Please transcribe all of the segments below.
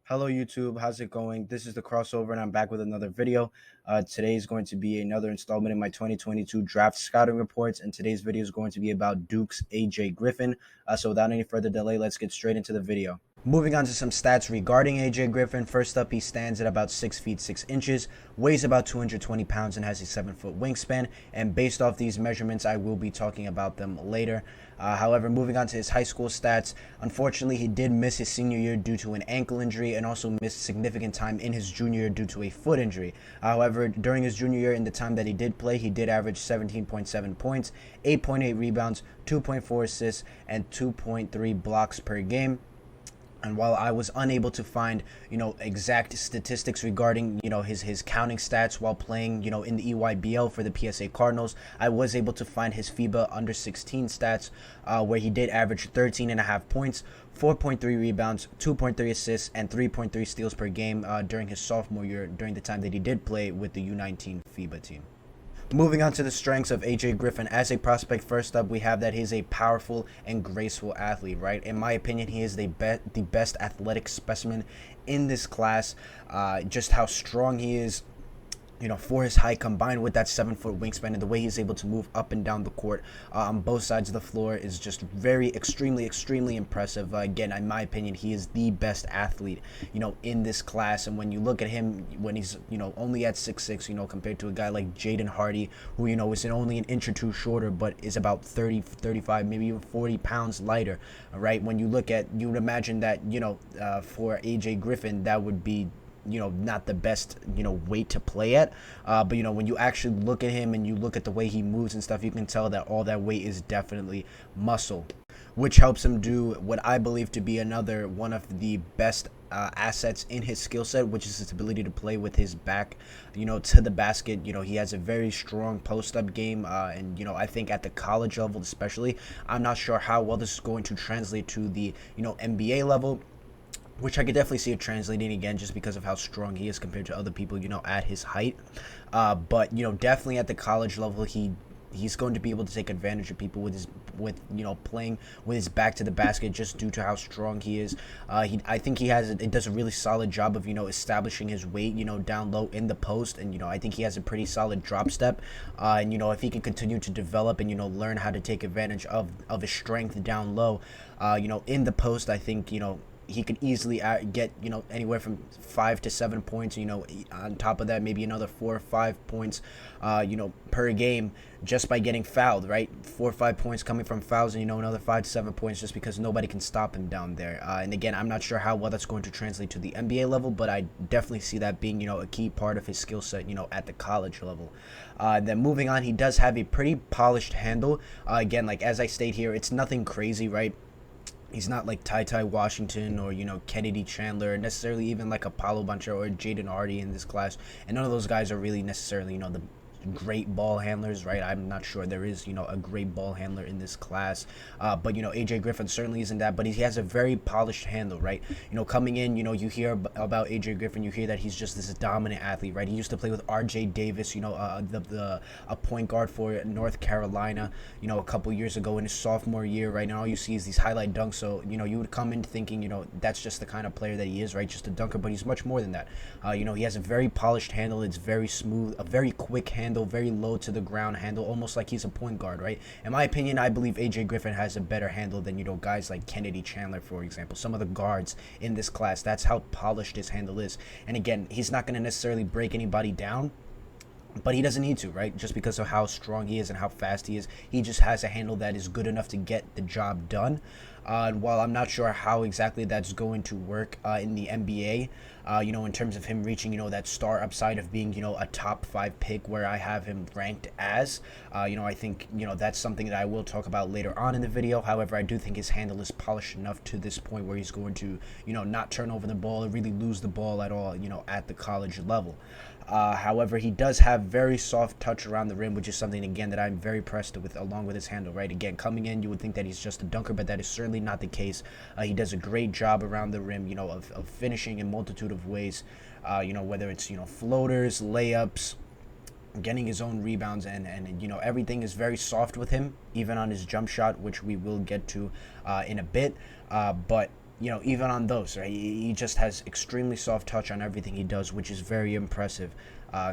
Hello YouTube, how's it going? This is the crossover and I'm back with another video. Today is going to be another installment in my 2022 draft scouting reports, and today's video is going to be about Duke's AJ Griffin. So without any further delay, let's get straight into the video. Moving on to some stats regarding AJ Griffin. First up, he stands at about 6 feet 6 inches, weighs about 220 pounds, and has a 7-foot wingspan. And based off these measurements, I will be talking about them later. However, moving on to his high school stats, unfortunately, he did miss his senior year due to an ankle injury and also missed significant time in his junior year due to a foot injury. However, during his junior year, in the time that he did play, he did average 17.7 points, 8.8 rebounds, 2.4 assists, and 2.3 blocks per game. And while I was unable to find, exact statistics regarding, his counting stats while playing, in the EYBL for the PSA Cardinals, I was able to find his FIBA under 16 stats, where he did average 13.5 points, 4.3 rebounds, 2.3 assists, and 3.3 steals per game during his sophomore year, during the time that he did play with the U19 FIBA team. Moving on to the strengths of AJ Griffin as a prospect, first up, we have that he's a powerful and graceful athlete, right? In my opinion, he is the best athletic specimen in this class. Just how strong he is, for his height, combined with that 7-foot wingspan, and the way he's able to move up and down the court on both sides of the floor is just extremely impressive. Again, in my opinion, he is the best athlete, in this class. And when you look at him, when he's, only at 6'6", compared to a guy like Jaden Hardy, who, is only an inch or two shorter, but is about 30, 35, maybe even 40 pounds lighter, right? When you look at, you would imagine that, for AJ Griffin, that would be not the best, weight to play at. But, when you actually look at him and you look at the way he moves and stuff, you can tell that all that weight is definitely muscle, which helps him do what I believe to be another one of the best assets in his skill set, which is his ability to play with his back, to the basket. He has a very strong post-up game, and, I think at the college level especially, I'm not sure how well this is going to translate to the, NBA level, which I could definitely see it translating again just because of how strong he is compared to other people, at his height. But, definitely at the college level, he's going to be able to take advantage of people with playing with his back to the basket just due to how strong he is. I think it does a really solid job of, establishing his weight, down low in the post. And, I think he has a pretty solid drop step. And, if he can continue to develop and, learn how to take advantage of his strength down low, in the post, I think, he could easily get, anywhere from 5 to 7 points, on top of that, maybe another 4 or 5 points, per game just by getting fouled, right? 4 or 5 points coming from fouls and, another 5 to 7 points just because nobody can stop him down there. And again, I'm not sure how well that's going to translate to the NBA level, but I definitely see that being, a key part of his skill set, at the college level. Then moving on, he does have a pretty polished handle. Again, like as I state here, it's nothing crazy, right? He's not like Ty Washington or, Kennedy Chandler, necessarily even like Apollo Buncher or Jaden Hardy in this class. And none of those guys are really necessarily, the great ball handlers, right? I'm not sure there is, a great ball handler in this class. But, AJ Griffin certainly isn't that, but he has a very polished handle, right? Coming in, you hear about AJ Griffin, you hear that he's just this dominant athlete, right? He used to play with RJ Davis, a point guard for North Carolina, a couple years ago in his sophomore year, right? And all you see is these highlight dunks. So, you would come in thinking, that's just the kind of player that he is, right? Just a dunker, but he's much more than that. He has a very polished handle. It's very smooth, a very quick handle, very low to the ground handle, almost like he's a point guard, right? In my opinion, I believe AJ Griffin has a better handle than, guys like Kennedy Chandler, for example, some of the guards in this class. That's how polished his handle is. And again, he's not going to necessarily break anybody down, but he doesn't need to, right? Just because of how strong he is and how fast he is, he just has a handle that is good enough to get the job done. And while I'm not sure how exactly that's going to work in the NBA, in terms of him reaching, that star upside of being, a top 5 pick where I have him ranked as, I think, that's something that I will talk about later on in the video. However, I do think his handle is polished enough to this point where he's going to, not turn over the ball or really lose the ball at all, at the college level. However, he does have very soft touch around the rim, which is something, again, that I'm very impressed with, along with his handle, right? Again, coming in, you would think that he's just a dunker, but that is certainly not the case. He does a great job around the rim, of finishing in multitude of ways, whether it's, floaters, layups, getting his own rebounds, and everything is very soft with him, even on his jump shot, which we will get to in a bit. But even on those, right, he just has extremely soft touch on everything he does, which is very impressive,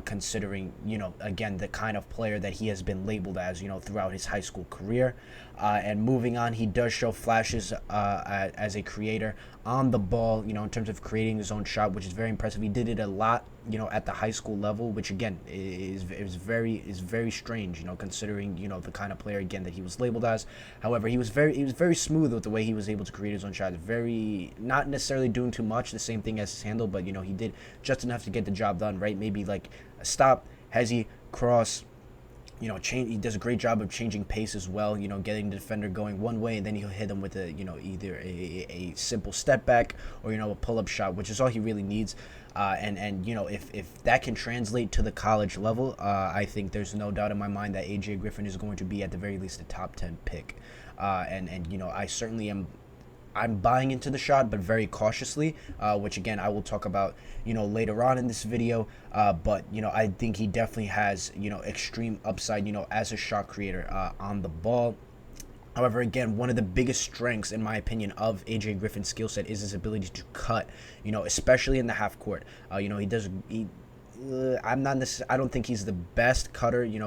considering, again, the kind of player that he has been labeled as, throughout his high school career. And moving on, he does show flashes as a creator on the ball, in terms of creating his own shot, which is very impressive. He did it a lot, at the high school level, which again is very strange, considering, the kind of player, again, that he was labeled as. However, he was very smooth with the way he was able to create his own shot. Very, not necessarily doing too much, the same thing as his handle, but he did just enough to get the job done, right? Maybe like a stop, hezzy, cross, he does a great job of changing pace as well, getting the defender going one way, and then he'll hit him with a, either a simple step back or, a pull-up shot, which is all he really needs. And if that can translate to the college level, I think there's no doubt in my mind that AJ Griffin is going to be at the very least a top 10 pick. And I certainly am. I'm buying into the shot, but very cautiously, which again I will talk about, later on in this video. But I think he definitely has, extreme upside, as a shot creator on the ball. However, again, one of the biggest strengths, in my opinion, of AJ Griffin's skill set is his ability to cut, especially in the half court. I don't think he's the best cutter, in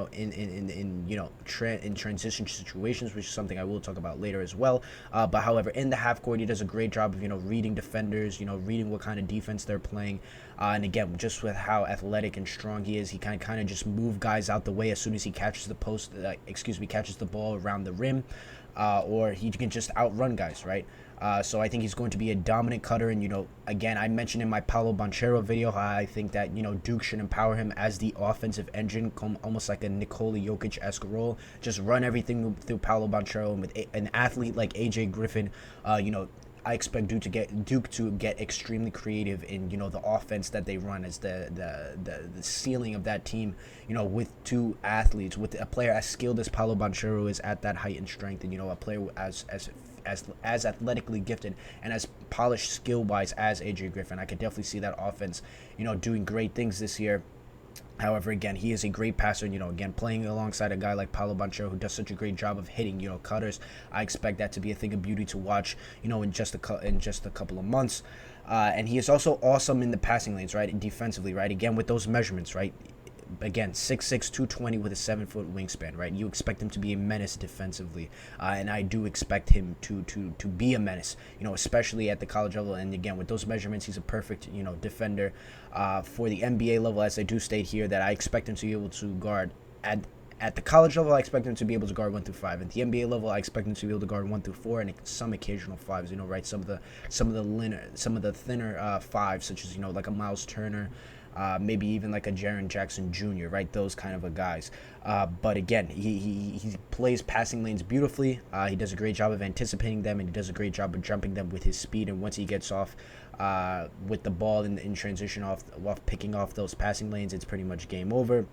transition situations, which is something I will talk about later as well. But however, in the half court, he does a great job of, reading defenders, reading what kind of defense they're playing. And again, just with how athletic and strong he is, he kind of just move guys out the way as soon as he catches catches the ball around the rim, or he can just outrun guys, right? So I think he's going to be a dominant cutter. And, again, I mentioned in my Paolo Banchero video how I think that, Duke should empower him as the offensive engine, almost like a Nikola Jokic-esque role. Just run everything through Paolo Banchero. And with an athlete like AJ Griffin, I expect Duke to get extremely creative in, the offense that they run, as the ceiling of that team, with two athletes, with a player as skilled as Paolo Banchero is at that height and strength, and, a player as athletically gifted and as polished skill-wise as AJ Griffin. I could definitely see that offense, doing great things this year. However, again, he is a great passer. Again, playing alongside a guy like Paolo Banchero, who does such a great job of hitting, cutters. I expect that to be a thing of beauty to watch, in just a couple of months. And he is also awesome in the passing lanes, right, and defensively, right. Again, with those measurements, right. Again, 6'6", 220 with a 7-foot wingspan, right? You expect him to be a menace defensively, and I do expect him to be a menace, especially at the college level. And again, with those measurements, he's a perfect, defender for the NBA level. As I do state here, that I expect him to be able to guard at the college level. I expect him to be able to guard 1 through 5. At the NBA level, I expect him to be able to guard 1 through 4 and some occasional 5s. Right? Some of the thinner 5s, such as like a Miles Turner. Maybe even like a Jaren Jackson Jr., right? Those kind of guys. But again, he plays passing lanes beautifully. He does a great job of anticipating them, and he does a great job of jumping them with his speed. And once he gets off with the ball in transition, off picking off those passing lanes, it's pretty much game over.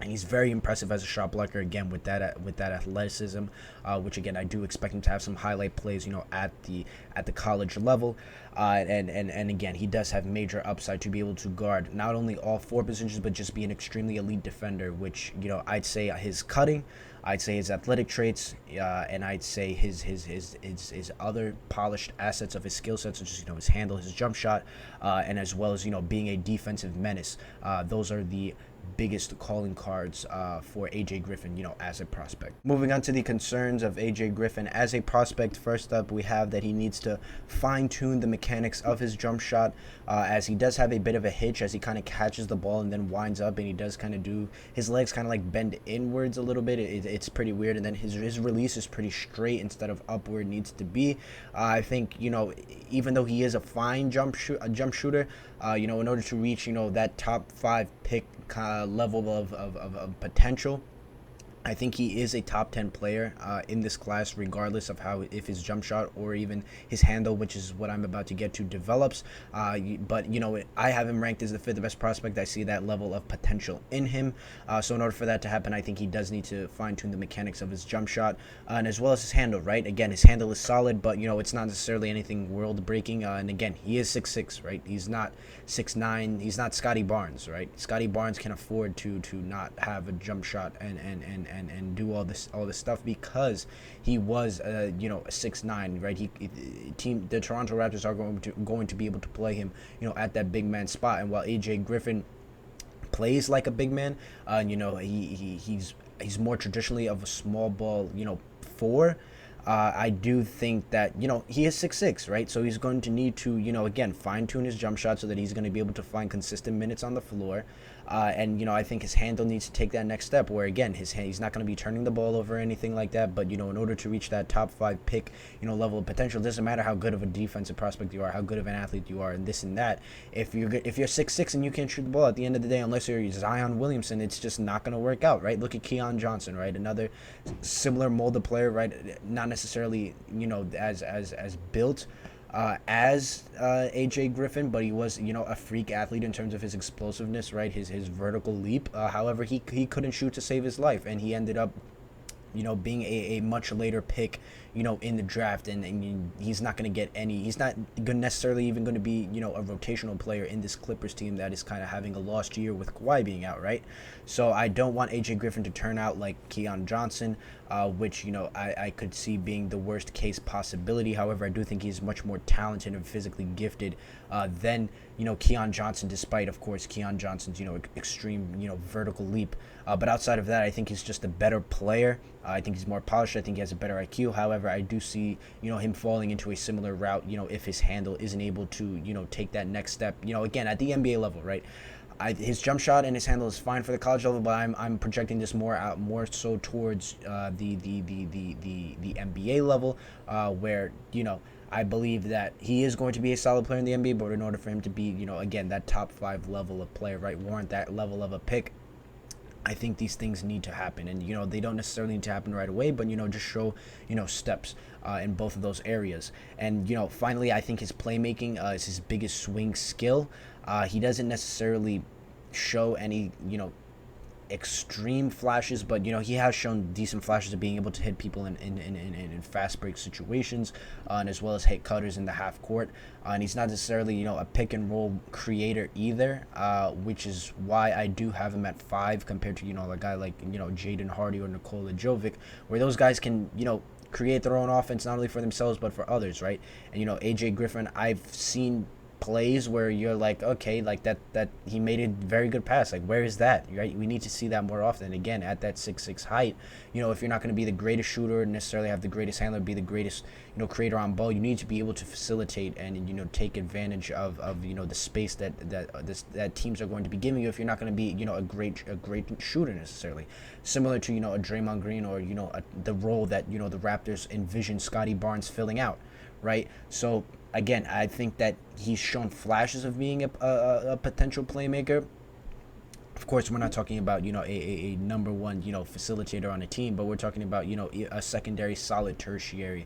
And he's very impressive as a shot blocker, again, with that athleticism, which again I do expect him to have some highlight plays, at the college level, and again, he does have major upside to be able to guard not only all 4 positions, but just be an extremely elite defender. Which I'd say his cutting, I'd say his athletic traits, and I'd say his other polished assets of his skill set, such as his handle, his jump shot, and as well as being a defensive menace. Those are the biggest calling cards for AJ Griffin, as a prospect. Moving on to the concerns of AJ Griffin as a prospect. First up, we have that he needs to fine-tune the mechanics of his jump shot, as he does have a bit of a hitch as he kind of catches the ball and then winds up, and he does kind of do his legs kind of like bend inwards a little bit. It's pretty weird, and then his release is pretty straight instead of up where it needs to be. I think even though he is a fine jump shooter, in order to reach that top 5 pick level of potential, I think he is a top 10 player in this class, regardless of if his jump shot or even his handle, which is what I'm about to get to, develops. But I have him ranked as the 5th best prospect. I see that level of potential in him. So in order for that to happen, I think he does need to fine tune the mechanics of his jump shot, and as well as his handle. Right? Again, his handle is solid, but it's not necessarily anything world breaking. And again, he is 6'6", right? He's not 6'9". He's not Scotty Barnes, right? Scotty Barnes can afford to not have a jump shot and and do all this stuff because he was a 6'9", right? The Toronto Raptors are going to be able to play him at that big man spot. And while AJ Griffin plays like a big man, he's more traditionally of a small ball four. I do think that he is 6'6", right? So he's going to need to again fine tune his jump shot so that he's going to be able to find consistent minutes on the floor. And I think his handle needs to take that next step where again he's not going to be turning the ball over or anything like that. But in order to reach that top 5 pick level of potential, it doesn't matter how good of a defensive prospect you are, how good of an athlete you are, and this and that. If you're 6'6" and you can't shoot the ball at the end of the day, unless you're Zion Williamson, it's just not going to work out, right? Look at Keon Johnson, right? Another similar molded player, right? Not necessarily as built as AJ Griffin, but he was a freak athlete in terms of his explosiveness, right? His vertical leap. However, he couldn't shoot to save his life, and he ended up being a much later pick, in the draft, and he's not going to get he's not necessarily even going to be, a rotational player in this Clippers team that is kind of having a lost year with Kawhi being out, right? So I don't want AJ Griffin to turn out like Keon Johnson, which, I could see being the worst case possibility. However, I do think he's much more talented and physically gifted than, Keon Johnson, despite, of course, Keon Johnson's, extreme, vertical leap. But outside of that, I think he's just a better player. I think he's more polished. I think he has a better IQ. However, I do see, him falling into a similar route, if his handle isn't able to, take that next step, again, at the NBA level, right? His jump shot and his handle is fine for the college level, but I'm projecting this more so towards the NBA level, where I believe that he is going to be a solid player in the NBA, but in order for him to be again that top 5 level of player, right, warrant that level of a pick, I think these things need to happen, and they don't necessarily need to happen right away, but just show steps in both of those areas. And finally, I think his playmaking is his biggest swing skill. He doesn't necessarily show any extreme flashes, but he has shown decent flashes of being able to hit people in fast break situations, and as well as hit cutters in the half court. And he's not necessarily a pick and roll creator either, which is why I do have him at 5 compared to a guy like Jaden Hardy or Nikola Jovic, where those guys can create their own offense not only for themselves but for others, right? And AJ Griffin, I've seen plays where you're like, okay, like that he made a very good pass, like where is that, right? We need to see that more often. Again, at that 6'6" height, if you're not going to be the greatest shooter, necessarily have the greatest handler, be the greatest creator on ball, you need to be able to facilitate and take advantage of the space that teams are going to be giving you if you're not going to be a great shooter necessarily, similar to a Draymond Green or the role that the Raptors envision Scottie Barnes filling out, right? So again, I think that he's shown flashes of being a potential playmaker. Of course, we're not talking about a number one facilitator on a team, but we're talking about a secondary, solid, tertiary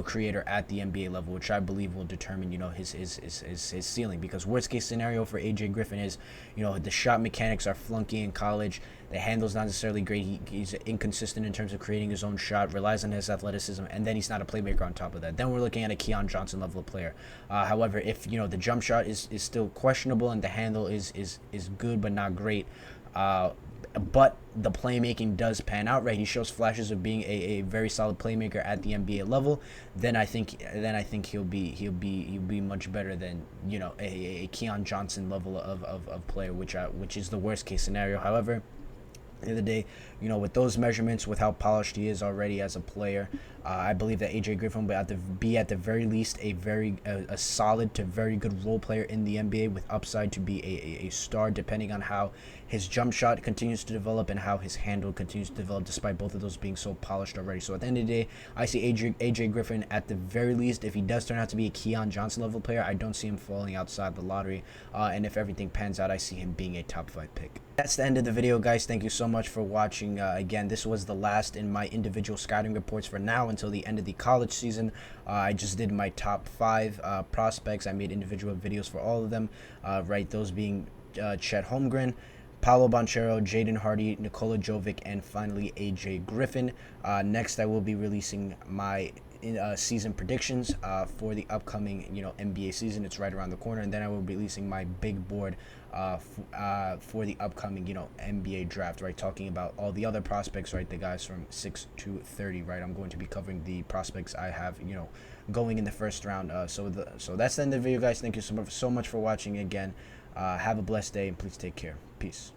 creator at the NBA level, which I believe will determine his ceiling. Because worst case scenario for AJ Griffin is the shot mechanics are flunky in college. The handle's not necessarily great. He's inconsistent in terms of creating his own shot, relies on his athleticism, and then he's not a playmaker on top of that. Then we're looking at a Keon Johnson level of player. However, if the jump shot is still questionable and the handle is good but not great, but the playmaking does pan out, right? He shows flashes of being a very solid playmaker at the NBA level. Then I think he'll be much better than a Keon Johnson level of player, which is the worst case scenario. However, at the end of the day, with those measurements, with how polished he is already as a player, I believe that AJ Griffin will be at the very least a solid to very good role player in the NBA with upside to be a star, depending on how his jump shot continues to develop and how his handle continues to develop, despite both of those being so polished already. So at the end of the day, I see AJ Griffin at the very least, if he does turn out to be a Keon Johnson level player, I don't see him falling outside the lottery. And if everything pans out, I see him being a top 5 pick. That's the end of the video, guys. Thank you so much for watching. Again, this was the last in my individual scouting reports for now until the end of the college season. I just did my top 5 prospects. I made individual videos for all of them, right? Those being Chet Holmgren, Paolo Banchero, Jaden Hardy, Nikola Jovic, and finally AJ Griffin. Next, I will be releasing my in season predictions for the upcoming NBA season. It's right around the corner, and then I will be releasing my big board for the upcoming NBA draft. Right, talking about all the other prospects. Right, the guys from 6 to 30. Right, I'm going to be covering the prospects I have going in the first round. So that's the end of the video, guys. Thank you so much for watching again. Have a blessed day, and please take care. Peace.